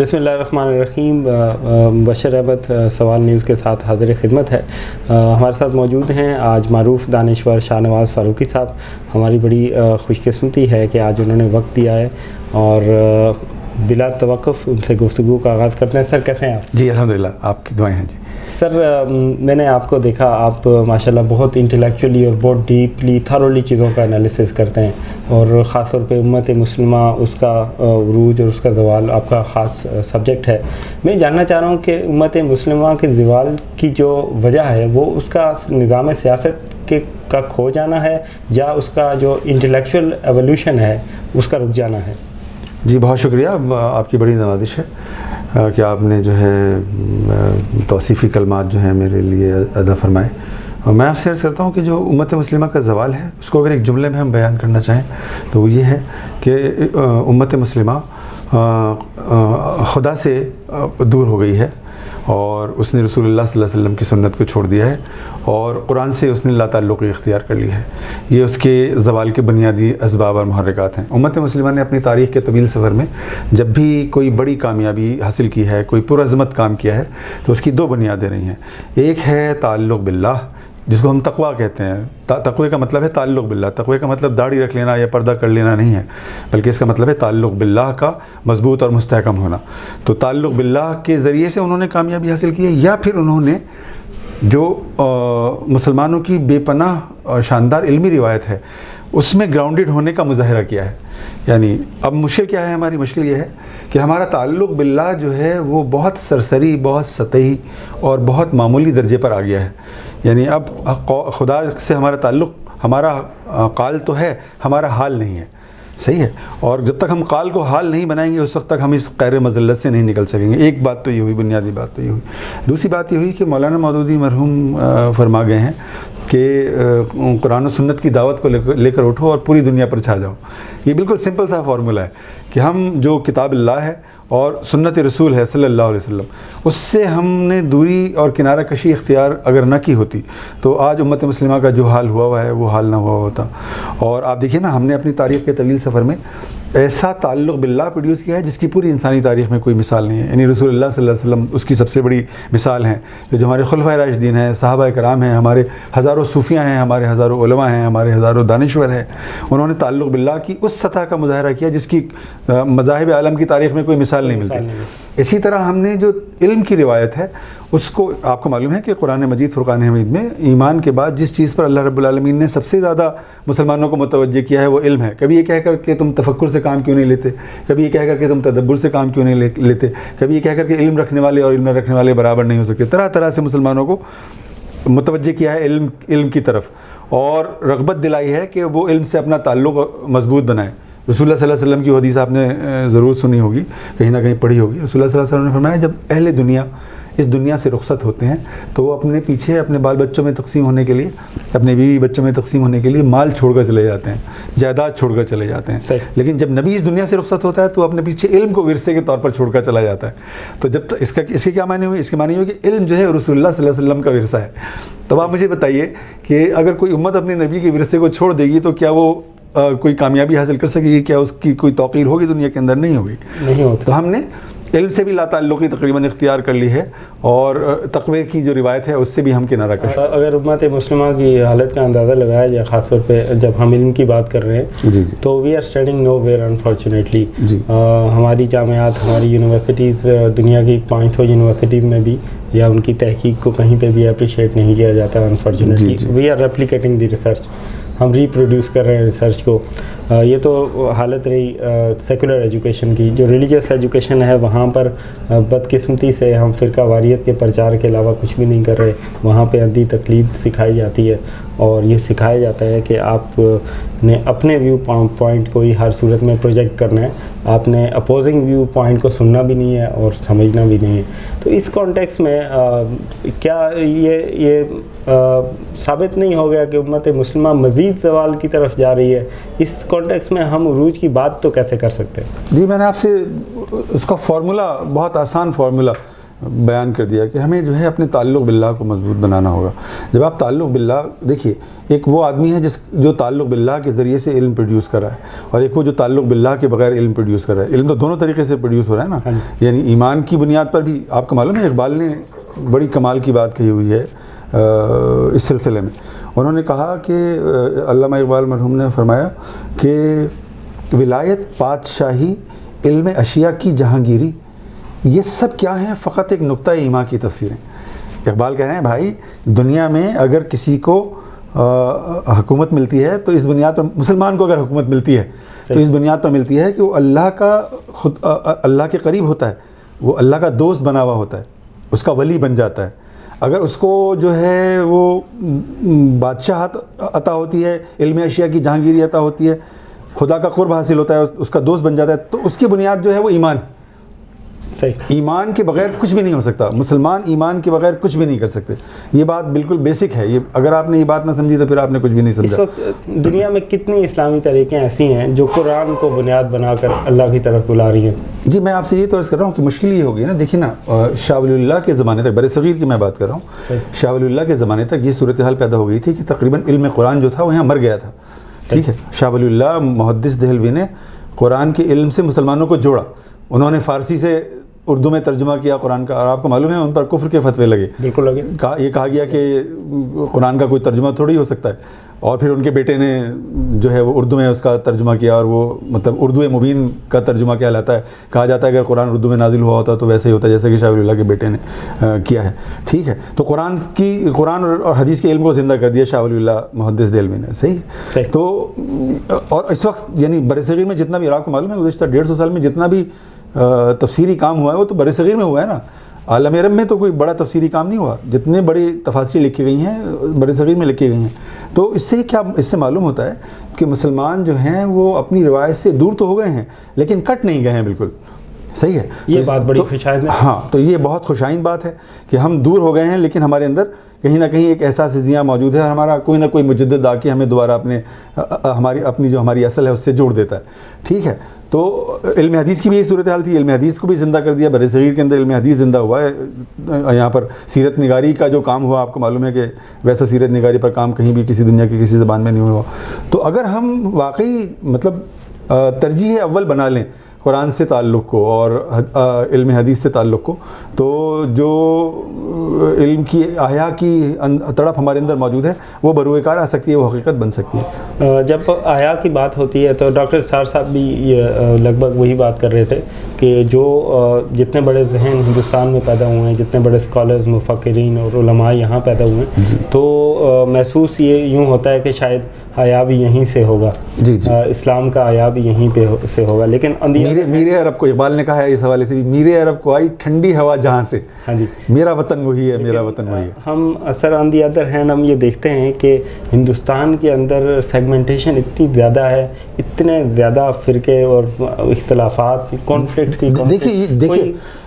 بسم اللہ الرحمن الرحیم. بشر احمد سوال نیوز کے ساتھ حاضر خدمت ہے. ہمارے ساتھ موجود ہیں آج معروف دانشور شاہ نواز فاروقی صاحب. ہماری بڑی خوش قسمتی ہے کہ آج انہوں نے وقت دیا ہے اور بلا توقف ان سے گفتگو کا آغاز کرتے ہیں. سر کیسے ہیں آپ؟ جی الحمدللہ، آپ کی دعائیں ہیں. جی سر، میں نے آپ کو دیکھا، آپ ماشاءاللہ بہت انٹلیکچولی اور بہت ڈیپلی تھرولی چیزوں کا انالیسس کرتے ہیں، اور خاص طور پہ امت مسلمہ، اس کا عروج اور اس کا زوال آپ کا خاص سبجیکٹ ہے. میں جاننا چاہ رہا ہوں کہ امت مسلمہ کے زوال کی جو وجہ ہے وہ اس کا نظام سیاست کا کھو جانا ہے یا اس کا جو انٹلیکچوئل ایولیوشن ہے اس کا رک جانا ہے؟ جی بہت شکریہ، آپ کی بڑی نوازش ہے کہ آپ نے جو ہے توصیفی کلمات جو ہیں میرے لیے ادا فرمائے. اور میں آپ سے عرض کرتا ہوں کہ جو امت مسلمہ کا زوال ہے اس کو اگر ایک جملے میں ہم بیان کرنا چاہیں تو وہ یہ ہے کہ امت مسلمہ خدا سے دور ہو گئی ہے، اور اس نے رسول اللہ صلی اللہ علیہ وسلم کی سنت کو چھوڑ دیا ہے، اور قرآن سے اس نے لا تعلقی اختیار کر لی ہے. یہ اس کے زوال کے بنیادی اسباب اور محرکات ہیں. امت مسلمہ نے اپنی تاریخ کے طویل سفر میں جب بھی کوئی بڑی کامیابی حاصل کی ہے، کوئی پرعظمت کام کیا ہے، تو اس کی دو بنیادیں رہی ہیں. ایک ہے تعلق باللہ، جس کو ہم تقویٰ کہتے ہیں. تقوی کا مطلب ہے تعلق باللہ. تقوی کا مطلب داڑھی رکھ لینا یا پردہ کر لینا نہیں ہے، بلکہ اس کا مطلب ہے تعلق باللہ کا مضبوط اور مستحکم ہونا. تو تعلق باللہ کے ذریعے سے انہوں نے کامیابی حاصل کی ہے، یا پھر انہوں نے جو مسلمانوں کی بے پناہ شاندار علمی روایت ہے اس میں گراؤنڈڈ ہونے کا مظاہرہ کیا ہے. یعنی اب مشکل کیا ہے؟ ہماری مشکل یہ ہے کہ ہمارا تعلق باللہ جو ہے وہ بہت سرسری، بہت سطحی اور بہت معمولی درجے پر آ گیا ہے. یعنی اب خدا سے ہمارا تعلق، ہمارا قال تو ہے، ہمارا حال نہیں ہے. صحیح ہے. اور جب تک ہم قال کو حال نہیں بنائیں گے اس وقت تک ہم اس قیر مذلت سے نہیں نکل سکیں گے. ایک بات تو یہ ہوئی، بنیادی بات تو یہ ہوئی. دوسری بات یہ ہوئی کہ مولانا مودودی مرحوم فرما گئے ہیں کہ قرآن و سنت کی دعوت کو لے کر اٹھو اور پوری دنیا پر چھا جاؤ. یہ بالکل سمپل سا فارمولہ ہے کہ ہم جو کتاب اللہ ہے اور سنت رسول ہے صلی اللہ علیہ وسلم، اس سے ہم نے دوری اور کنارہ کشی اختیار اگر نہ کی ہوتی تو آج امت مسلمہ کا جو حال ہوا ہے وہ حال نہ ہوا ہوتا. اور آپ دیکھیے نا، ہم نے اپنی تاریخ کے طویل سفر میں ایسا تعلق باللہ پروڈیوس کیا ہے جس کی پوری انسانی تاریخ میں کوئی مثال نہیں ہے. یعنی رسول اللہ صلی اللہ علیہ وسلم اس کی سب سے بڑی مثال ہیں. جو ہمارے خلفائے راشدین ہیں، صحابہ کرام ہیں، ہمارے ہزاروں صوفیاء ہیں، ہمارے ہزاروں علماء ہیں، ہمارے ہزاروں دانشور ہیں، انہوں نے تعلق باللہ کی اس سطح کا مظاہرہ کیا جس کی مذاہب عالم کی تاریخ میں کوئی مثال نہیں ملتی. اسی طرح ہم نے جو علم کی روایت ہے اس کو، آپ کو معلوم ہے کہ قرآن مجید فرقان حمید میں ایمان کے بعد جس چیز پر اللہ رب العالمین نے سب سے زیادہ مسلمانوں کو متوجہ کیا ہے وہ علم ہے. کبھی یہ کہہ کر کہ تم تفکر سے کام کیوں نہیں لیتے، کبھی یہ کہہ کر کہ تم تدبر سے کام کیوں نہیں لیتے، کبھی یہ کہہ کر کہ علم رکھنے والے اور علم نہ رکھنے والے برابر نہیں ہو سکتے. طرح طرح سے مسلمانوں کو متوجہ کیا ہے علم کی طرف، اور رغبت دلائی ہے کہ وہ علم سے اپنا تعلق مضبوط بنائیں. رسول اللہ صلی اللہ علیہ وسلم کی حدیث آپ نے ضرور سنی ہوگی، کہیں نہ کہیں پڑھی ہوگی. رسول اللہ صلی اللہ علیہ وسلم نے فرمایا جب اہل دنیا اس دنیا سے رخصت ہوتے ہیں تو وہ اپنے پیچھے اپنے بال بچوں میں تقسیم ہونے کے لیے، اپنے بیوی بچوں میں تقسیم ہونے کے لیے مال چھوڑ کر چلے جاتے ہیں، جائیداد چھوڑ کر چلے جاتے ہیں. لیکن جب نبی اس دنیا سے رخصت ہوتا ہے تو اپنے پیچھے علم کو ورثے کے طور پر چھوڑ کر چلا جاتا ہے. تو جب تک اس کے کیا معنی ہوئی؟ اس کے معنی ہوئی کہ علم جو ہے رسول اللہ صلی اللہ علیہ وسلم کا ورثہ ہے. تو آپ مجھے بتائیے کہ اگر کوئی امت اپنے نبی کے ورثے کو چھوڑ دے گی تو کیا وہ کوئی کامیابی حاصل کر سکے گی؟ کیا اس کی کوئی توقیر ہوگی دنیا کے اندر؟ نہیں ہوگی. نہیں ہوتا. تو ہم نے علم سے بھی لا تعلقی تقریباً اختیار کر لی ہے، اور تقوی کی جو روایت ہے اس سے بھی ہم کنارہ کش. اگر امت مسلمہ کی حالت کا اندازہ لگایا جائے، خاص طور پہ جب ہم علم کی بات کر رہے ہیں، تو we are standing nowhere unfortunately. ہماری جامعات، ہماری یونیورسٹیز، دنیا کی 500 یونیورسٹیز میں بھی یا ان کی تحقیق کو کہیں پہ بھی اپریشیٹ نہیں کیا جاتا unfortunately. We are replicating the research, ہم ریپروڈیوس کر رہے ہیں ریسرچ کو. یہ تو حالت رہی سیکولر ایجوکیشن کی. جو ریلیجیس ایجوکیشن ہے وہاں پر بدقسمتی سے ہم فرقہ واریت کے پرچار کے علاوہ کچھ بھی نہیں کر رہے. وہاں پہ اندھی تقلید سکھائی جاتی ہے، اور یہ سکھایا جاتا ہے کہ آپ نے اپنے ویو پوائنٹ کو ہی ہر صورت میں پروجیکٹ کرنا ہے، آپ نے اپوزنگ ویو پوائنٹ کو سننا بھی نہیں ہے اور سمجھنا بھی نہیں ہے. تو اس کانٹیکس میں کیا یہ ثابت نہیں ہو گیا کہ امت مسلمہ مزید زوال کی طرف جا رہی ہے؟ اس کانٹیکس میں ہم عروج کی بات تو کیسے کر سکتے ہیں؟ جی میں نے آپ سے اس کا فارمولہ، بہت آسان فارمولہ بیان کر دیا کہ ہمیں جو ہے اپنے تعلق باللہ کو مضبوط بنانا ہوگا. جب آپ تعلق باللہ دیکھیے، ایک وہ آدمی ہے جو تعلق باللہ کے ذریعے سے علم پروڈیوس کر رہا ہے، اور ایک وہ جو تعلق باللہ کے بغیر علم پروڈیوس کر رہا ہے. علم تو دونوں طریقے سے پروڈیوس ہو رہا ہے نا. یعنی ایمان کی بنیاد پر بھی آپ کو معلوم ہے اقبال نے بڑی کمال کی بات کہی ہوئی ہے اس سلسلے میں. انہوں نے کہا کہ علامہ اقبال مرحوم نے فرمایا کہ ولایت، پادشاہی، علم اشیاء کی جہانگیری، یہ سب کیا ہیں؟ فقط ایک نقطہ ایمان کی تفسیریں. اقبال کہہ رہے ہیں بھائی دنیا میں اگر کسی کو حکومت ملتی ہے تو اس بنیاد پر، مسلمان کو اگر حکومت ملتی ہے تو اس بنیاد پر ملتی ہے کہ وہ اللہ کے قریب ہوتا ہے، وہ اللہ کا دوست بنا ہوا ہوتا ہے، اس کا ولی بن جاتا ہے. اگر اس کو جو ہے وہ بادشاہت عطا ہوتی ہے، علم اشیاء کی جہانگیری عطا ہوتی ہے، خدا کا قرب حاصل ہوتا ہے، اس کا دوست بن جاتا ہے، تو اس کی بنیاد جو ہے وہ ایمان. صحیح. ایمان کے بغیر کچھ بھی نہیں ہو سکتا. مسلمان ایمان کے بغیر کچھ بھی نہیں کر سکتے. یہ بات بالکل بیسک ہے. یہ اگر آپ نے یہ بات نہ سمجھی تو پھر آپ نے کچھ بھی نہیں سمجھا. اس وقت دنیا میں کتنی اسلامی طریقیں ایسی ہیں جو قرآن کو بنیاد بنا کر اللہ کی طرف بلا رہی ہیں؟ جی میں آپ سے یہ تو عرض کر رہا ہوں کہ مشکل یہ ہوگی نا. دیکھیے نا، شاہ ولی اللہ کے زمانے تک، برصغیر کی میں بات کر رہا ہوں، شاہ ولی اللہ کے زمانے تک یہ صورتحال پیدا ہو گئی تھی کہ تقریباً علم قرآن جو تھا وہ یہاں مر گیا تھا. ٹھیک ہے. شاہ ولی اللہ محدث دہلوی نے قرآن کے علم سے مسلمانوں کو جوڑا. انہوں نے فارسی سے اردو میں ترجمہ کیا قرآن کا، اور آپ کو معلوم ہے ان پر کفر کے فتوے لگے. بالکل لگے. یہ کہا گیا کہ قرآن کا کوئی ترجمہ تھوڑی ہو سکتا ہے. اور پھر ان کے بیٹے نے جو ہے وہ اردو میں اس کا ترجمہ کیا، اور وہ مطلب اردو مبین کا ترجمہ کہلاتا ہے. کہا جاتا ہے اگر قرآن اردو میں نازل ہوا ہوتا تو ویسے ہی ہوتا جیسے کہ شاہ ولی اللہ کے بیٹے نے کیا ہے. ٹھیک ہے. تو قرآن اور حدیث کے علم کو زندہ کر دیا شاہ ولی اللہ محدث دہلوی نے. صحیح. تو اور اس وقت یعنی برصغیر میں جتنا بھی، آپ کو معلوم ہے گزشتہ 150 سال میں جتنا بھی تفسیری کام ہوا ہے وہ تو برصغیر میں ہوا ہے نا. عالم عرب میں تو کوئی بڑا تفسیری کام نہیں ہوا. جتنے بڑی تفاسیر لکھی گئی ہیں برصغیر میں لکھی گئی ہیں. تو اس سے معلوم ہوتا ہے کہ مسلمان جو ہیں وہ اپنی روایت سے دور تو ہو گئے ہیں لیکن کٹ نہیں گئے ہیں بالکل. صحیح ہے. یہ بات بڑی خوشائند ہے. ہاں، تو یہ بہت خوشائند بات ہے کہ ہم دور ہو گئے ہیں لیکن ہمارے اندر کہیں نہ کہیں ایک احساس ذیاں موجود ہے، اور ہمارا کوئی نہ کوئی مجدد آ کے ہمیں دوبارہ اپنی جو ہماری اصل ہے اس سے جوڑ دیتا ہے. ٹھیک ہے. تو علم حدیث کی بھی یہی صورتحال تھی. علم حدیث کو بھی زندہ کر دیا. برصغیر کے اندر علم حدیث زندہ ہوا ہے. یہاں پر سیرت نگاری کا جو کام ہوا، آپ کو معلوم ہے کہ ویسا سیرت نگاری پر کام کہیں بھی کسی دنیا کی کسی زبان میں نہیں ہوا. تو اگر ہم واقعی مطلب ترجیح اول بنا لیں قرآن سے تعلق کو اور علم حدیث سے تعلق کو، تو جو علم کی احیا کی تڑپ ہمارے اندر موجود ہے وہ بروئے کار آ سکتی ہے، وہ حقیقت بن سکتی ہے. جب احیا کی بات ہوتی ہے تو ڈاکٹر سار صاحب بھی لگ بھگ وہی بات کر رہے تھے کہ جو جتنے بڑے ذہن ہندوستان میں پیدا ہوئے ہیں، جتنے بڑے اسکالرز، مفکرین اور علماء یہاں پیدا ہوئے ہیں، تو محسوس یہ یوں ہوتا ہے کہ شاید حیا بھی یہیں سے ہوگا. جی. اسلام کا حیا بھی یہیں پہ سے ہوگا. لیکن میرے عرب کو، اقبال نے کہا ہے اس حوالے سے بھی، میرے عرب کو آئی ٹھنڈی ہوا جہاں سے. ہاں جی. میرا وطن وہی ہے، میرا وطن وہی ہے. ہم اثر آن دی ادر ہینڈ ہم یہ دیکھتے ہیں کہ ہندوستان کے اندر سیگمنٹیشن اتنی زیادہ ہے، اتنے زیادہ فرقے اور اختلافات، کانفلکٹ تھی.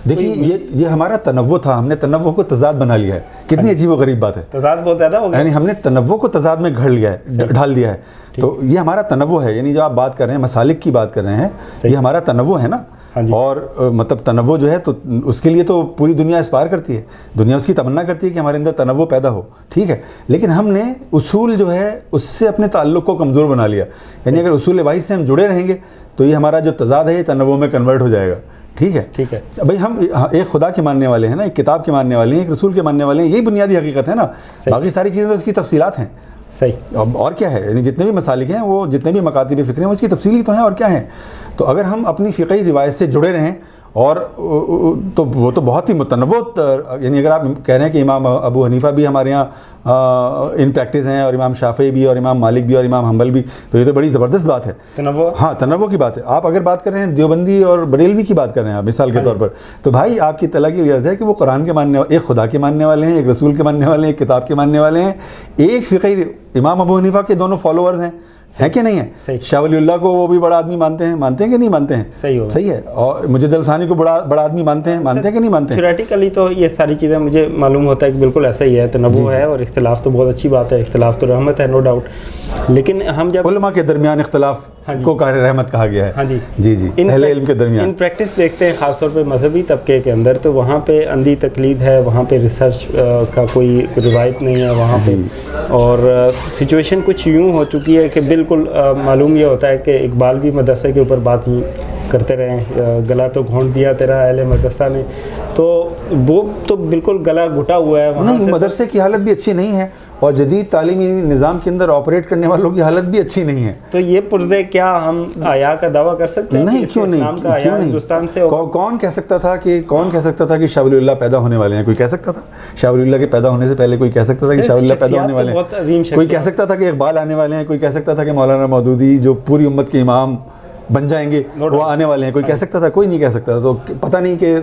دیکھیے یہ ہمارا تنوع تھا، ہم نے تنوع کو تضاد بنا لیا ہے. کتنی عجیب و غریب بات ہے. تضاد بہت زیادہ ہو گیا. یعنی ہم نے تنوع کو تضاد میں ڈھال دیا ہے. تو یہ ہمارا تنوع ہے. یعنی جو آپ بات کر رہے ہیں، مسالک کی بات کر رہے ہیں، یہ ہمارا تنوع ہے نا. اور مطلب تنوع جو ہے تو اس کے لیے تو پوری دنیا اسپائر کرتی ہے. دنیا اس کی تمنا کرتی ہے کہ ہمارے اندر تنوع پیدا ہو. ٹھیک ہے. لیکن ہم نے اصول جو ہے اس سے اپنے تعلق کو کمزور بنا لیا. یعنی اگر اصول واحد سے ہم جڑے رہیں گے تو یہ ہمارا جو تضاد ہے یہ تنوع میں کنورٹ ہو جائے گا. ٹھیک ہے. بھائی ہم ایک خدا کے ماننے والے ہیں نا، ایک کتاب کے ماننے والے ہیں، ایک رسول کے ماننے والے ہیں. یہی بنیادی حقیقت ہے نا. باقی ساری چیزیں تو اس کی تفصیلات ہیں. صحیح. اور کیا ہے، یعنی جتنے بھی مسالک ہیں، وہ جتنے بھی مکاتب فکر ہیں، وہ اس کی تفصیلی تو ہیں. اور کیا ہیں. تو اگر ہم اپنی فقہی روایت سے جڑے رہیں اور تو وہ تو بہت ہی متنوع، یعنی اگر آپ کہہ رہے ہیں کہ امام ابو حنیفہ بھی ہمارے یہاں ان پریکٹس ہیں، اور امام شافعی بھی، اور امام مالک بھی، اور امام حنبل بھی، تو یہ تو بڑی زبردست بات ہے. تنوع. ہاں، تنوع کی بات ہے. آپ اگر بات کر رہے ہیں دیوبندی اور بریلوی کی بات کر رہے ہیں آپ مثال کے طور پر، تو بھائی آپ کی اطلاع کی ریاض ہے کہ وہ قرآن کے ماننے والے، ایک خدا کے ماننے والے ہیں، ایک رسول کے ماننے والے ہیں، ایک کتاب کے ماننے والے ہیں. ایک فقہی امام ابو حنیفہ کے دونوں فالوورز ہیں. ہے کہ نہیں ہے؟ شاہ ولی اللہ کو وہ بھی بڑا آدمی مانتے ہیں کہ نہیں مانتے ہیں؟ صحیح ہے. اور مجد الثانی کو بڑا آدمی مانتے ہیں کہ نہیں مانتے ہیں؟ تھیوریٹیکلی تو یہ ساری چیزیں مجھے معلوم ہوتا ہے کہ بالکل ایسا ہی ہے, تنوع ہے, اور اختلاف تو بہت اچھی بات ہے, اختلاف تو رحمت ہے, نو ڈاؤٹ. لیکن ہم جب علماء کے درمیان اختلاف کو رحمت کہا گیا ہے. جی اہل علم کے درمیان ان پریکٹس دیکھتے ہیں خاص طور پہ مذہبی طبقے کے اندر, تو وہاں پہ اندھی تقلید ہے, وہاں پہ ریسرچ کا کوئی روایت نہیں ہے وہاں پہ. اور سچویشن کچھ یوں ہو چکی ہے کہ بالکل معلوم یہ ہوتا ہے کہ اقبال بھی مدرسے کے اوپر بات ہی کرتے رہے, گلا تو گھونٹ دیا تیرا اہل مدرسہ نے, تو وہ تو بالکل گلا گھٹا ہوا ہے. نہیں, مدرسے کی حالت بھی اچھی نہیں ہے, اور جدید تعلیمی نظام کے اندر آپریٹ کرنے والوں کی حالت بھی اچھی نہیں ہے. تو یہ پرزے کیا ہم آیا کا دعویٰ کر سکتے ہیں؟ نہیں, کیوں نہیں, ہندوستان سے کون کہہ سکتا تھا کہ شاہ ولی اللہ پیدا ہونے والے ہیں؟ کوئی کہہ سکتا تھا شاہ ولی اللہ کے پیدا ہونے سے پہلے؟ کوئی کہہ سکتا تھا کہ شاہ ولی اللہ پیدا ہونے والے ہیں؟ کوئی کہہ سکتا تھا کہ اقبال آنے والے ہیں؟ کوئی کہہ سکتا تھا کہ مولانا مودودی جو پوری امت کے امام بن جائیں گے وہ آنے والے ہیں؟ کوئی کہہ سکتا تھا؟ کوئی نہیں کہہ سکتا تھا. تو پتہ نہیں کہ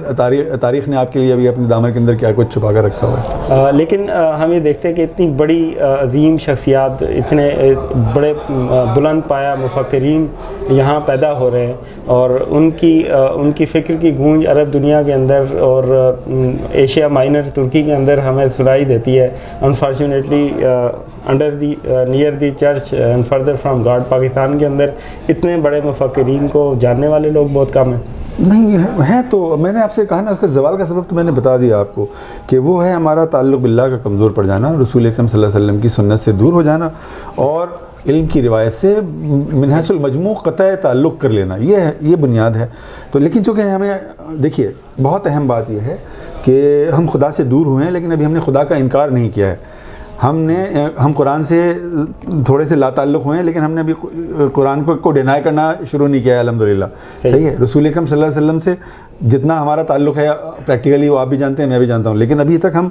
تاریخ نے آپ کے لیے ابھی اپنے دامن کے اندر کیا کچھ چھپا کر رکھا ہوا ہے. لیکن ہم یہ دیکھتے ہیں کہ اتنی بڑی عظیم شخصیات, اتنے بڑے بلند پایا مفکرین یہاں پیدا ہو رہے ہیں, اور ان کی فکر کی گونج عرب دنیا کے اندر اور ایشیا مائنر ترکی کے اندر ہمیں سنائی دیتی ہے. Unfortunately under the near the church and further from God, Pakistan کے اندر اتنے بڑے مفکرین کو جاننے والے لوگ بہت کم ہیں. نہیں ہے, تو میں نے آپ سے کہا نا, اس کا زوال کا سبب تو میں نے بتا دیا آپ کو کہ وہ ہے ہمارا تعلق باللہ کا کمزور پڑ جانا, رسول اکرم صلی اللہ علیہ وسلم کی سنت سے دور ہو جانا, اور علم کی روایت سے من حیث المجموع قطع تعلق کر لینا. یہ بنیاد ہے. تو لیکن چونکہ ہمیں دیکھیے, بہت اہم بات یہ ہے کہ ہم خدا سے دور ہوئے ہیں, لیکن ابھی ہم نے خدا کا انکار نہیں کیا ہے. ہم قرآن سے تھوڑے سے لا تعلق ہوئے ہیں, لیکن ہم نے ابھی قرآن کو ڈینائی کرنا شروع نہیں کیا ہے الحمدللہ. صحیح ہے, رسول اکرم صلی اللہ علیہ وسلم سے جتنا ہمارا تعلق ہے پریکٹیکلی وہ آپ بھی جانتے ہیں, میں بھی جانتا ہوں, لیکن ابھی تک ہم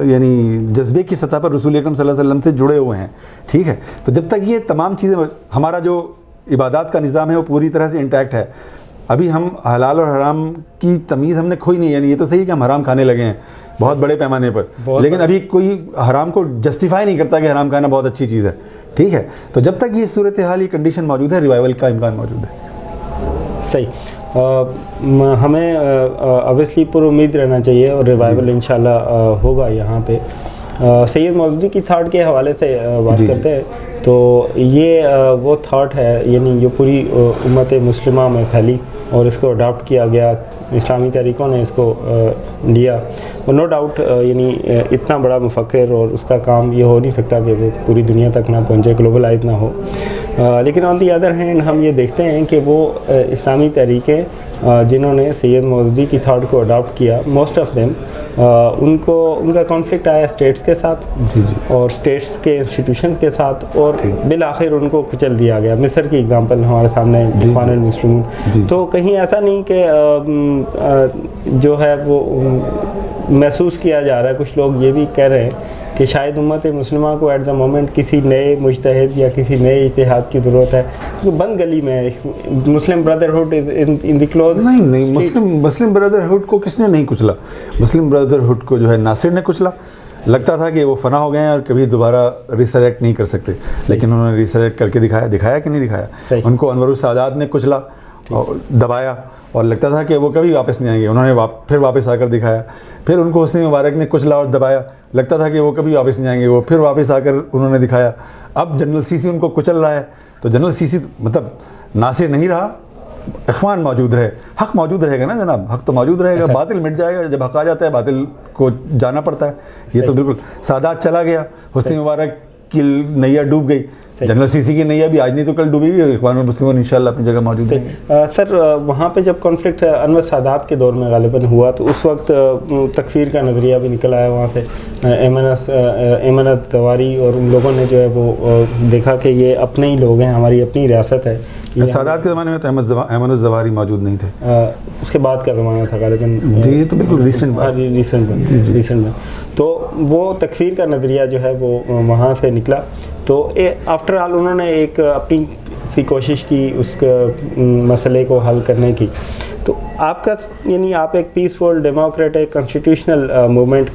یعنی جذبے کی سطح پر رسول اکرم صلی اللہ علیہ وسلم سے جڑے ہوئے ہیں. ٹھیک ہے, تو جب تک یہ تمام چیزیں, ہمارا جو عبادات کا نظام ہے وہ پوری طرح سے انٹیکٹ ہے, ابھی ہم حلال اور حرام کی تمیز ہم نے کھوئی نہیں. یعنی یہ تو صحیح کہ ہم حرام کھانے لگے ہیں بہت بڑے پیمانے پر, لیکن ابھی کوئی حرام کو جسٹیفائی نہیں کرتا کہ حرام کھانا بہت اچھی چیز ہے. ٹھیک ہے, تو جب تک یہ صورتحال, یہ کنڈیشن موجود ہے, ریوائول کا امکان موجود ہے. صحیح, ہمیں اویسلی پر امید رہنا چاہیے, اور ریوائول انشاءاللہ ہوگا. یہاں پہ سید مودودی کی تھاٹ کے حوالے سے بات کرتے ہیں, تو یہ وہ تھاٹ ہے یعنی جو پوری امت مسلمہ میں پھیلی, اور اس کو اڈاپٹ کیا گیا, اسلامی تحریکوں نے اس کو لیا. اور نو ڈاؤٹ یعنی اتنا بڑا مفکر, اور اس کا کام یہ ہو نہیں سکتا کہ وہ پوری دنیا تک نہ پہنچے, گلوبلائز نہ ہو. لیکن آن دی ادر ہینڈ ہم یہ دیکھتے ہیں کہ وہ اسلامی تحریکیں جنہوں نے سید مودودی کی تھاٹ کو اڈاپٹ کیا, موسٹ آف دیم ان کا کانفلکٹ آیا اسٹیٹس کے ساتھ, اور اسٹیٹس کے انسٹیٹیوشنس کے ساتھ, اور بالآخر ان کو کچل دیا گیا. مصر کی اگزامپل ہمارے سامنے, اخوان المسلمون. تو کہیں ایسا نہیں کہ جو ہے وہ محسوس کیا جا رہا ہے, کچھ لوگ یہ بھی کہہ رہے ہیں کہ شاید امت مسلمہ کو ایٹ دا مومنٹ کسی نئے مجتہد یا کسی نئے اتحاد کی ضرورت ہے. بند گلی میں مسلم بردرہڈ ان دی کلوز. نہیں, مسلم بردرہڈ کو کس نے نہیں کچلا؟ مسلم بردرہڈ کو جو ہے ناصر نے کچلا. لگتا تھا کہ وہ فنا ہو گئے ہیں اور کبھی دوبارہ ریسریکٹ نہیں کر سکتے, لیکن انہوں نے ریسریکٹ کر کے دکھایا کہ نہیں دکھایا. ان کو انور السادات نے کچلا, دبایا, اور لگتا تھا کہ وہ کبھی واپس نہیں آئیں گے. انہوں نے پھر واپس آ کر دکھایا. پھر ان کو حسنی مبارک نے کچلا اور دبایا, لگتا تھا کہ وہ کبھی واپس نہیں آئیں گے. وہ پھر واپس آ کر انہوں نے دکھایا. اب جنرل سیسی ان کو کچل رہا ہے. تو جنرل سیسی مطلب ناصر نہیں رہا, اخوان موجود رہے. حق موجود رہے گا نا جناب, حق تو موجود رہے گا, باطل مٹ جائے گا. جب حق آ جاتا ہے باطل کو جانا پڑتا ہے. یہ تو بالکل, سادات چلا گیا, حسنی مبارک کی نیا ڈوب گئی, جنرل سیسی کی نیا بھی آج نہیں تو کل ڈوبے گی. اخوان المسلمون انشاءاللہ اپنی جگہ موجود ہیں. سر وہاں پہ جب کانفلکٹ انور سادات کے دور میں غالباً ہوا, تو اس وقت تکفیر کا نظریہ بھی نکل آیا وہاں سے. ایمنت تواری اور ان لوگوں نے جو ہے وہ دیکھا کہ یہ اپنے ہی لوگ ہیں, ہماری اپنی ریاست ہے. سادات کے زمانے میں تو احمد الزواری موجود نہیں تھے, اس کے بعد کا زمانہ تھا غالباً. جی, یہ تو بالکل ریسنٹ میں. تو وہ تکفیر کا نظریہ جو ہے وہ وہاں سے نکلا. تو آفٹر آل انہوں نے ایک اپنی کوشش کی اس مسئلے کو حل کرنے کی. تو آپ کا یعنی آپ ایک پیسفل ڈیموکریٹک کانسٹیٹیوشنل موومنٹ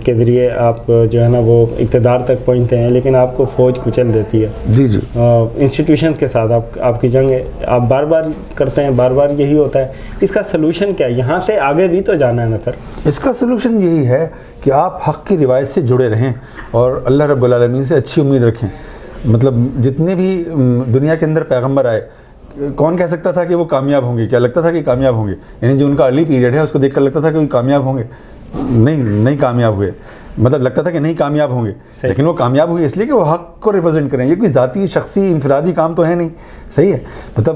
کے ذریعے آپ جو ہے نا وہ اقتدار تک پہنچتے ہیں، لیکن آپ کو فوج کچل دیتی ہے. جی جی. انسٹیٹیوشنز کے ساتھ آپ کی جنگ آپ بار بار کرتے ہیں، بار بار یہی ہوتا ہے. اس کا سلوشن کیا ہے؟ یہاں سے آگے بھی تو جانا ہے نا سر. اس کا سلوشن یہی ہے کہ آپ حق کی روایت سے جڑے رہیں اور اللہ رب العالمین سے اچھی امید رکھیں. مطلب جتنے بھی دنیا کے اندر پیغمبر آئے، کون کہہ سکتا تھا کہ وہ کامیاب ہوں گے؟ کیا لگتا تھا کہ کامیاب ہوں گے؟ یعنی جو ان کا ارلی پیریڈ ہے اس کو دیکھ کر لگتا تھا کہ وہ کامیاب ہوں گے؟ نہیں کامیاب ہوئے. مطلب لگتا تھا کہ نہیں کامیاب ہوں گے، لیکن وہ کامیاب ہوئے اس لیے کہ وہ حق کو ریپرزینٹ کریں. یہ کوئی ذاتی شخصی انفرادی کام تو ہے نہیں. صحیح ہے. مطلب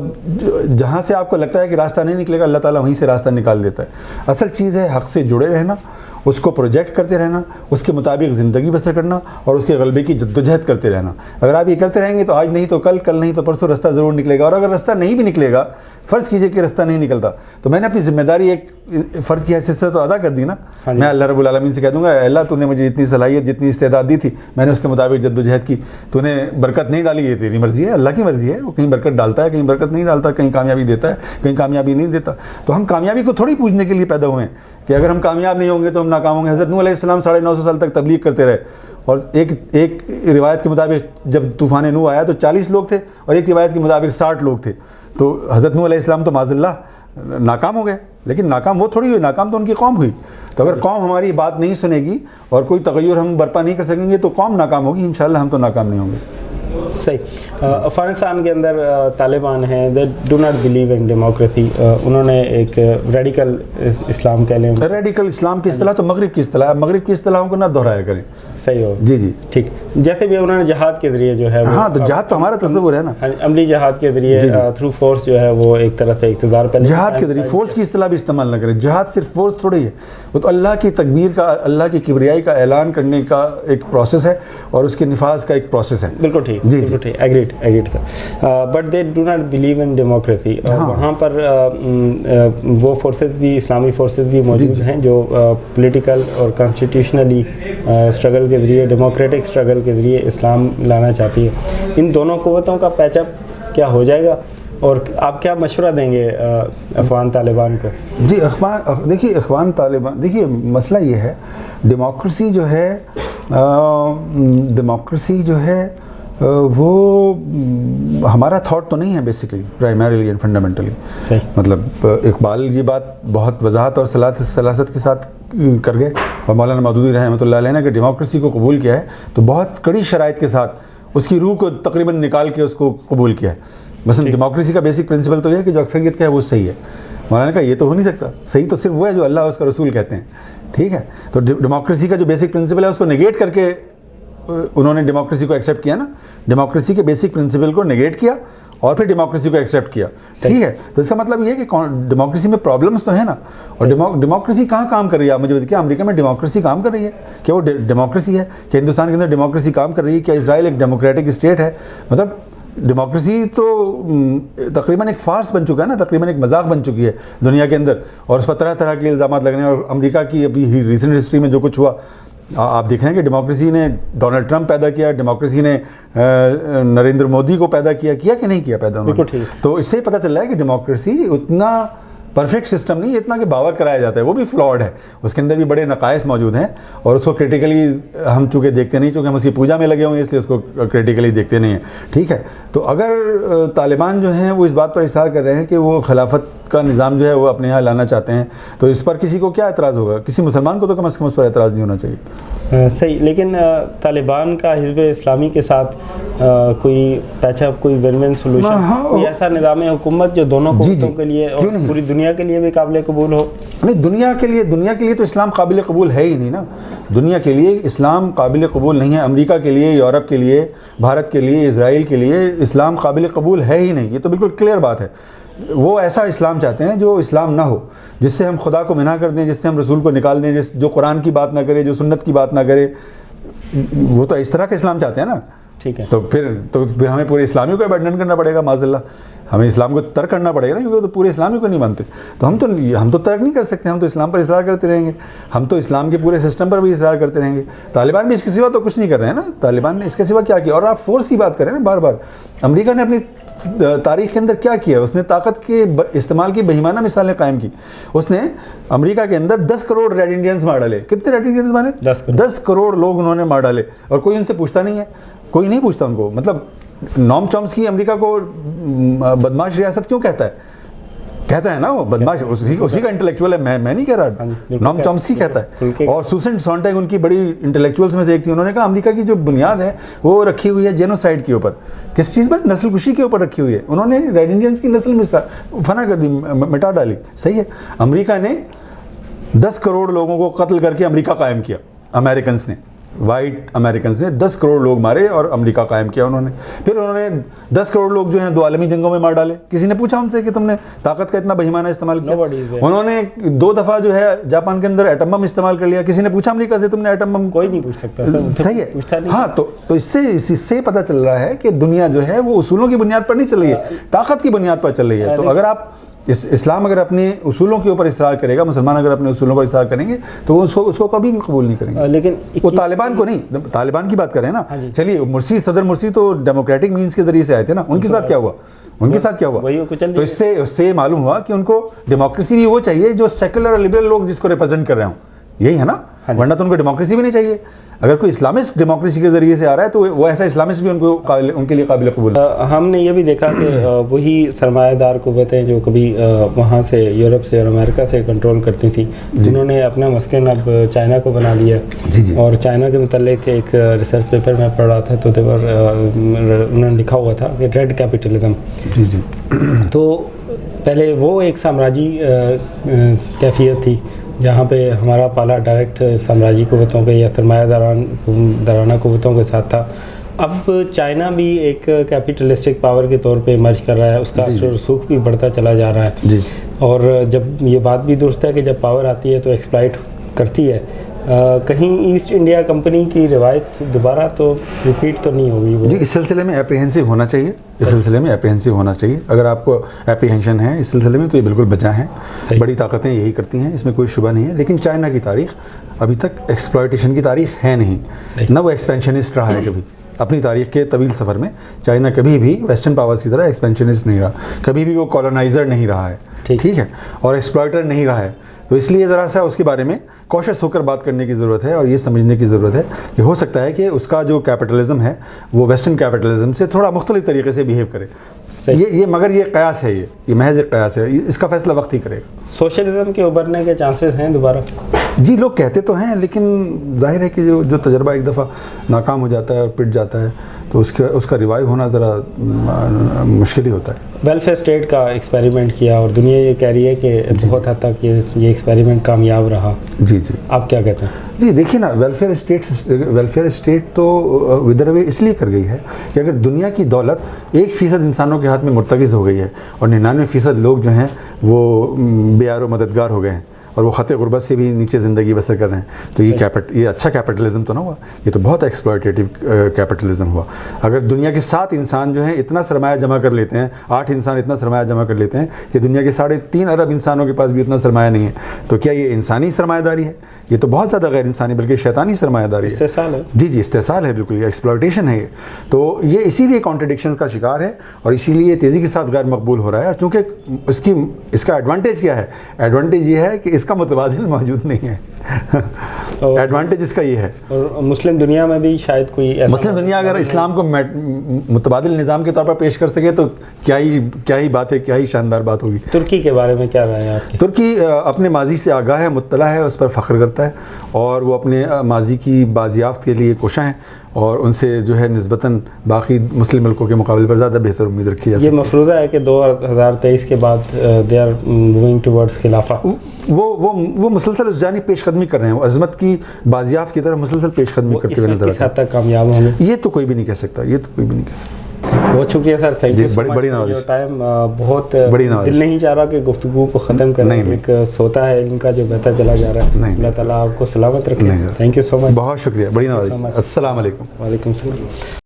جہاں سے آپ کو لگتا ہے کہ راستہ نہیں نکلے گا، اللہ تعالیٰ وہیں سے راستہ نکال دیتا ہے. اصل چیز ہے حق سے جڑے رہنا، اس کو پروجیکٹ کرتے رہنا، اس کے مطابق زندگی بسر کرنا اور اس کے غلبے کی جدوجہد کرتے رہنا. اگر آپ یہ کرتے رہیں گے تو آج نہیں تو کل، کل نہیں تو پرسوں راستہ ضرور نکلے گا. اور اگر راستہ نہیں بھی نکلے گا، فرض کیجئے کہ راستہ نہیں نکلتا، تو میں نے اپنی ذمہ داری ایک فرد کی حیثیت سے تو ادا کر دی نا. میں اللہ رب العالمین سے کہہ دوں گا، اے اللہ تو نے مجھے جتنی صلاحیت جتنی استعداد دی تھی میں نے اس کے مطابق جدوجہد کی. تو نے برکت نہیں ڈالی، یہ تیری مرضی ہے، اللہ کی مرضی ہے. وہ کہیں برکت ڈالتا ہے، کہیں برکت نہیں ڈالتا، کہیں کامیابی دیتا ہے، کہیں کامیابی نہیں دیتا. تو ہم کامیابی کو تھوڑی پوجنے کے لیے پیدا ہوئے ہیں کہ اگر ہم کامیاب نہیں ہوں گے تو ہم ناکام ہوں گے. حضرت نوح علیہ السلام 950 سال تک تبلیغ کرتے رہے، اور ایک روایت کے مطابق جب طوفان نوح آیا تو 40 لوگ تھے، اور ایک روایت کے مطابق 60 لوگ تھے. تو حضرت نوح علیہ السلام تو معاذ اللہ ناکام ہو گئے، لیکن ناکام وہ تھوڑی ہوئی، ناکام تو ان کی قوم ہوئی. تو اگر قوم ہماری بات نہیں سنے گی اور کوئی تغیر ہم برپا نہیں کر سکیں گے تو قوم ناکام ہوگی. انشاءاللہ ہم تو ناکام نہیں ہوں گے. صحیح. افغانستان کے اندر طالبان ہیں، دے do not believe in democracy. انہوں نے ایک ریڈیکل اسلام کہہ لیں. ریڈیکل اسلام کی اصطلاح تو مغرب کی اصطلاح ہے، مغرب کی اصطلاحوں کو نہ دہرایا کریں. صحیح ہو. جی جی ٹھیک. جیسے بھی انہوں نے جہاد کے ذریعے جو ہے، ہاں تو جہاد تو ہمارا تصور ہے نا، عملی جہاد کے ذریعے تھرو فورس جو ہے وہ ایک طرف سے اقتدار پہ. جہاد کے ذریعے فورس کی اصطلاح بھی استعمال نہ کریں. جہاد صرف فورس تھوڑی ہے، وہ تو اللہ کی تکبیر کا، اللہ کی کبریائی کا اعلان کرنے کا ایک پروسیس ہے اور اس کے نفاذ کا ایک پروسیس ہے. بالکل ٹھیک. جی جی agreed sir. But they do not believe in democracy. وہاں پر وہ فورسز بھی، اسلامی فورسز بھی موجود ہیں جو پولیٹیکل اور کانسٹیٹیوشنلی اسٹرگل کے ذریعے، ڈیموکریٹک اسٹرگل کے ذریعے اسلام لانا چاہتی ہے. ان دونوں قوتوں کا پیچ اپ کیا ہو جائے گا، اور آپ کیا مشورہ دیں گے افغان طالبان کو؟ جی دیکھیے اخوان طالبان، دیکھیے مسئلہ یہ ہے، ڈیموکریسی جو ہے وہ ہمارا تھاٹ تو نہیں ہے بیسیکلی، پرائمریلی اینڈ فنڈامنٹلی. مطلب اقبال یہ بات بہت وضاحت اور سلاست کے ساتھ کر گئے، اور مولانا مودودی رحمۃ اللہ علیہ نے کہ ڈیموکریسی کو قبول کیا ہے تو بہت کڑی شرائط کے ساتھ اس کی روح کو تقریباً نکال کے اس کو قبول کیا ہے. مثلا ڈیموکریسی کا بیسک پرنسپل تو یہ ہے کہ جو اکثریت کا ہے وہ صحیح ہے. مولانا نے کہا یہ تو ہو نہیں سکتا، صحیح تو صرف وہ ہے جو اللہ اور اس کا رسول کہتے ہیں. ٹھیک ہے. تو ڈیموکریسی کا جو بیسک پرنسپل ہے اس کو نگیٹ کر کے انہوں نے ڈیموکریسی کو ایکسیپٹ کیا نا. ڈیموکریسی کے بیسک پرنسپل کو نگیٹ کیا اور پھر ڈیموکریسی کو ایکسیپٹ کیا. ٹھیک ہے. تو اس کا مطلب یہ ہے کہ ڈیموکریسی میں پرابلمس تو ہیں نا. اور ڈیموکریسی کہاں کام کر رہی ہے؟ آپ مجھے بتائیے، کیا امریکہ میں ڈیموکریسی کام کر رہی ہے؟ کیا وہ ڈیموکریسی ہے؟ کیا ہندوستان کے اندر ڈیموکریسی کام کر رہی ہے؟ کیا اسرائیل ایک ڈیموکریٹک اسٹیٹ ہے؟ مطلب ڈیموکریسی تو تقریباً ایک فارس بن چکا ہے نا، تقریباً ایک مذاق بن چکی ہے دنیا کے اندر، اور اس پر طرح طرح کے الزامات لگنے. اور امریکہ کی ابھی ریسنٹ ہسٹری میں جو کچھ ہوا، آپ دیکھ رہے ہیں کہ ڈیموکریسی نے ڈونلڈ ٹرمپ پیدا کیا، ڈیموکریسی نے نریندر مودی کو پیدا کیا کہ نہیں کیا پیدا انہوں نے. تو اس سے پتہ چل رہا ہے کہ ڈیموکریسی اتنا پرفیکٹ سسٹم نہیں ہے اتنا کہ باور کرایا جاتا ہے، وہ بھی فلاڈ ہے، اس کے اندر بھی بڑے نقائص موجود ہیں، اور اس کو کرٹیکلی ہم چونکہ دیکھتے نہیں، چونکہ ہم اس کی پوجا میں لگے ہوئے ہیں اس لیے اس کو کرٹیکلی دیکھتے نہیں ہیں. ٹھیک ہے. تو اگر طالبان جو ہیں وہ اس بات پر اصرار کر رہے ہیں کہ وہ خلافت کا نظام جو ہے وہ اپنے یہاں لانا چاہتے ہیں، تو اس پر کسی کو کیا اعتراض ہوگا؟ کسی مسلمان کو تو کم از کم اس پر اعتراض نہیں ہونا چاہیے. صحیح. لیکن طالبان کا حزب اسلامی کے ساتھ کوئی پیچ اپ، کوئی ون ون سولوشن، کوئی ایسا نظام حکومت جو دونوں قوتوں کے لیے اور پوری دنیا کے لیے بھی قابل قبول ہو؟ نہیں، دنیا کے لیے تو اسلام قابل قبول ہے ہی نہیں نا. دنیا کے لیے اسلام قابل قبول نہیں ہے. امریکہ کے لیے، یورپ کے لیے، بھارت کے لیے، اسرائیل کے لیے اسلام قابل قبول ہے ہی نہیں. یہ تو بالکل کلیئر بات ہے. وہ ایسا اسلام چاہتے ہیں جو اسلام نہ ہو، جس سے ہم خدا کو منع کر دیں، جس سے ہم رسول کو نکال دیں، جو قرآن کی بات نہ کرے، جو سنت کی بات نہ کرے. وہ تو اس طرح کا اسلام چاہتے ہیں نا. ٹھیک ہے. تو پھر ہمیں پورے اسلامیوں کو ابنڈن کرنا پڑے گا معاذ اللہ, ہمیں اسلام کو ترک کرنا پڑے گا نا, کیونکہ وہ تو پورے اسلامیوں کو نہیں مانتے. تو ہم تو ترک نہیں کر سکتے, ہم تو اسلام پر اصرار کرتے رہیں گے, ہم تو اسلام کے پورے سسٹم پر بھی اصرار کرتے رہیں گے. طالبان بھی اس کے سوا تو کچھ نہیں کر رہے ہیں نا, طالبان نے اس کے سوا کیا کیا. اور آپ فورس کی بات کریں نا بار بار, امریکہ نے اپنی تاریخ کے اندر کیا کیا, اس نے طاقت کے استعمال کی بہیمانہ مثالیں قائم کی. اس نے امریکہ کے اندر 10 کروڑ ریڈ انڈینز مار ڈالے. کتنے ریڈ انڈینز مارے؟ 10 کروڑ لوگ انہوں نے مار ڈالے, اور کوئی ان سے پوچھتا نہیں ہے, کوئی نہیں پوچھتا ان کو. مطلب نوم چومسکی امریکہ کو بدماش ریاست کیوں کہتا ہے؟ کہتا ہے نا وہ بدماش, اسی کا انٹلیکچوئل ہے, میں نہیں کہہ رہا, نوم چومسکی کہتا ہے. اور سوسن سونٹیگ ان کی بڑی انٹلیکچوئلس میں سے ایک تھی, انہوں نے کہا امریکہ کی جو بنیاد ہے وہ رکھی ہوئی ہے جینوسائیڈ کے اوپر. کس چیز پر؟ نسل کشی کے اوپر رکھی ہوئی ہے. انہوں نے ریڈ انڈینز کی نسل فنا کر دی, مٹا ڈالی. صحیح ہے, امریکہ نے 10 کروڑ لوگوں کو قتل کر کے امریکہ قائم کیا. امریکنز نے, وائٹ امریکنز نے 10 کروڑ لوگ مارے اور امریکہ قائم کیا انہوں نے. پھر انہوں نے 10 کروڑ لوگ جو ہیں 2 عالمی جنگوں میں مار ڈالے. کسی نے پوچھا ان سے کہ تم نے طاقت کا اتنا بہیمانہ استعمال کیا؟ انہوں نے 2 دفعہ جو ہے جاپان کے اندر ایٹم بم استعمال کر لیا. کسی نے پوچھا امریکہ سے تم نے ایٹم بم؟ کوئی نہیں پوچھ سکتا. صحیح ہے. ہاں, تو اس سے پتہ چل رہا ہے کہ دنیا جو ہے وہ اصولوں کی بنیاد پر نہیں چل رہی ہے, طاقت کی بنیاد پر چل رہی ہے. تو اگر آپ اسلام اگر اپنے اصولوں کے اوپر اصرار کرے گا, مسلمان اگر اپنے اصولوں پر اصرار کریں گے تو اس کو کبھی بھی قبول نہیں کریں گے. لیکن وہ طالبان کو نہیں, طالبان کی بات کر رہے ہیں نا. چلیے مرسی, صدر مرسی تو ڈیموکریٹک مینس کے ذریعے سے آئے تھے نا, ان کے ساتھ کیا ہوا؟ تو اس سے معلوم ہوا کہ ان کو ڈیموکریسی بھی وہ چاہیے جو سیکولر اور لبرل لوگ جس کو ریپرزینٹ کر رہے ہوں, یہی ہے نا. ورنہ تو ان کو ڈیموکریسی بھی نہیں چاہیے. اگر کوئی اسلامسٹ ڈیموکریسی کے ذریعے سے آ رہا ہے تو وہ ایسا اسلامسٹ بھی ان کے لیے قابل قبول ہے. ہم نے یہ بھی دیکھا کہ وہی سرمایہ دار قوتیں جو کبھی وہاں سے یورپ سے اور امریکہ سے کنٹرول کرتی تھیں, جنہوں نے اپنا مسکن اب چائنا کو بنا لیا. اور چائنا کے متعلق ایک ریسرچ پیپر میں پڑھ رہا تھا, تو انہوں نے لکھا ہوا تھا کہ ریڈ کیپٹلزم. تو پہلے وہ ایک سامراجی کیفیت تھی جہاں پہ ہمارا پالا ڈائریکٹ سامراجی قوتوں کے یا سرمایہ دارانہ قوتوں کے ساتھ تھا. اب چائنا بھی ایک کیپیٹلسٹک پاور کے طور پہ مرج کر رہا ہے, اس کا اثر و رسوخ بھی بڑھتا چلا جا رہا ہے. اور جب یہ بات بھی درست ہے کہ جب پاور آتی ہے تو ایکسپلائٹ کرتی ہے. کہیں ایسٹ انڈیا کمپنی کی روایت دوبارہ تو ریپیٹ تو نہیں ہوگی؟ جی, اس سلسلے میں اپریہنسو ہونا چاہیے, اگر آپ کو اپریہنشن ہے اس سلسلے میں تو یہ بالکل بجا ہیں. بڑی طاقتیں یہی کرتی ہیں, اس میں کوئی شبہ نہیں ہے. لیکن چائنا کی تاریخ ابھی تک ایکسپلائٹیشن کی تاریخ ہے نہیں, نہ وہ ایکسپینشنسٹ رہا ہے کبھی. اپنی تاریخ کے طویل سفر میں چائنا کبھی بھی ویسٹرن پاورز کی طرح ایکسپینشنسٹ نہیں رہا, کبھی بھی وہ کالونائزر نہیں رہا ہے, ٹھیک ہے, اور ایکسپلائٹر نہیں رہا ہے. تو اس لیے ذرا سا اس کے بارے میں کوشش ہو کر بات کرنے کی ضرورت ہے, اور یہ سمجھنے کی ضرورت ہے کہ ہو سکتا ہے کہ اس کا جو کیپٹلزم ہے وہ ویسٹرن کیپٹلزم سے تھوڑا مختلف طریقے سے بیہیو کرے. مگر یہ قیاس ہے, یہ محض ایک قیاس ہے, اس کا فیصلہ وقت ہی کرے گا. سوشلزم کے ابھرنے کے چانسز ہیں دوبارہ؟ جی, لوگ کہتے تو ہیں, لیکن ظاہر ہے کہ جو تجربہ ایک دفعہ ناکام ہو جاتا ہے اور پٹ جاتا ہے تو اس کا ریوائیو ہونا ذرا مشکل ہی ہوتا ہے. ویلفیئر اسٹیٹ کا ایکسپیریمنٹ کیا اور دنیا یہ کہہ رہی ہے کہ بہت حد تک یہ ایکسپیریمنٹ کامیاب رہا. جی, آپ کیا کہتے ہیں؟ جی دیکھیے نا, ویلفیئر اسٹیٹ تو ودر اوے اس لیے کر گئی ہے کہ اگر دنیا کی دولت 1% انسانوں کے ہاتھ میں مرتکز ہو گئی ہے اور 99% لوگ جو ہیں وہ بیار و مددگار ہو گئے ہیں اور وہ خط غربت سے بھی نیچے زندگی بسر کر رہے ہیں, تو یہ اچھا کیپٹلزم تو نہ ہوا, یہ تو بہت ایکسپلائٹیٹیو کیپٹلزم ہوا. اگر دنیا کے 7 انسان جو ہیں اتنا سرمایہ جمع کر لیتے ہیں, 8 انسان اتنا سرمایہ جمع کر لیتے ہیں کہ دنیا کے 3.5 ارب انسانوں کے پاس بھی اتنا سرمایہ نہیں ہے, تو کیا یہ انسانی سرمایہ داری ہے؟ یہ تو بہت زیادہ غیر انسانی بلکہ شیطانی سرمایہ داری ہے. استحصال ہے. جی, استحصال ہے, بالکل یہ ایکسپلائٹیشن ہے. تو یہ اسی لیے کانٹرڈکشن کا شکار ہے اور اسی لیے تیزی کے ساتھ غیر مقبول ہو رہا ہے. اور چونکہ اس کا ایڈوانٹیج کیا ہے؟ ایڈوانٹیج یہ ہے کہ اس کا متبادل موجود نہیں ہے. ایڈوانٹیج اس کا یہ ہے. اور مسلم دنیا میں بھی شاید کوئی مسلم دنیا اگر اسلام کو متبادل نظام کے طور پر پیش کر سکے تو کیا ہی بات ہے, کیا ہی شاندار بات ہوگی. ترکی کے بارے میں کیا رائے ہے آپ کی؟ ترکی اپنے ماضی سے آگاہ ہے, مطلع ہے, اس پر فخر کرتا ہے اور وہ اپنے ماضی کی بازیافت کے لیے کوشاں ہیں اور ان سے جو ہے نسبتاً باقی مسلم ملکوں کے مقابلے پر زیادہ بہتر امید رکھی جا سکتی ہے. یہ مفروضہ ہے کہ 2023 کے بعد دے آر موونگ ٹورڈز خلافہ. وہ مسلسل اس جانب پیش قدمی کر رہے ہیں, وہ عظمت کی بازیافت کی طرف مسلسل پیش قدمی کرتے ہوئے نظر آتے ہیں. کس حد تک کامیاب ہوں گے یہ تو کوئی بھی نہیں کہہ سکتا, بہت شکریہ سر, تھینک یو. بڑی نوازش. ٹائم بہت دل نہیں چاہ رہا کہ گفتگو کو ختم کریں, ایک سوتا ہے ان کا جو بہتر چلا جا رہا ہے. اللہ تعالیٰ آپ کو سلامت رکھے. تھینک یو سو مچ. بہت شکریہ, بڑی نوازش. السلام علیکم. وعلیکم السلام.